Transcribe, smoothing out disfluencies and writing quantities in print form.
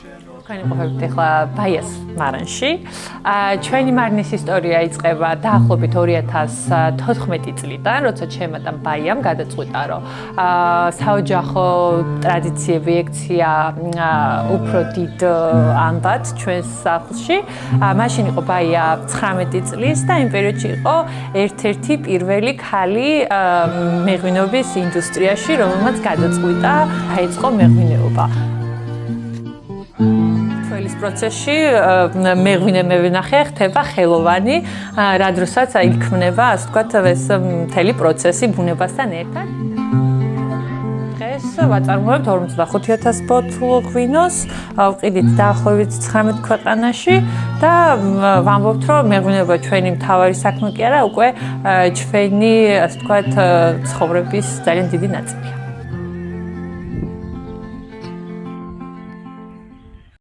Თქვენი ყოფილით ახლა ბაიას მარანში. Ჩვენი მარნის ისტორია იწყება დაახლოებით 2014 წლიდან, როცა ჩემმა და ბაიამ გადაწყვიტა, რომ საოჯახო ტრადიციები ექცია უფრო დიდ ამბად ჩვენს სახლში. მაშინ იყო ბაია 19 წლის და იმ პერიოდში იყო ერთ-ერთი პირველი ქალი მეღვინეობის ინდუსტრიაში, რომელმაც გადაწყვიტა დაიწყო მეღვინეობა. Თველის პროცესში მეღვინე მევენახე ხდება ხელოვანი, რა დროსაც იქმნება, ასე ვთქვათ, ეს მთელი პროცესი ბუნებასთან ერთად. დღეს ვაწარმოებთ 45,000 ბოთლ ღვინოს, ვყიდით დაახლოებით 19 ქვეყანაში და ვამბობთ, რომ მეღვინეობა ჩვენი მთავარი საქმე კი არა, უკვე ჩვენი, ასე ვთქვათ, ცხოვრების ძალიან დიდი ნაწილია.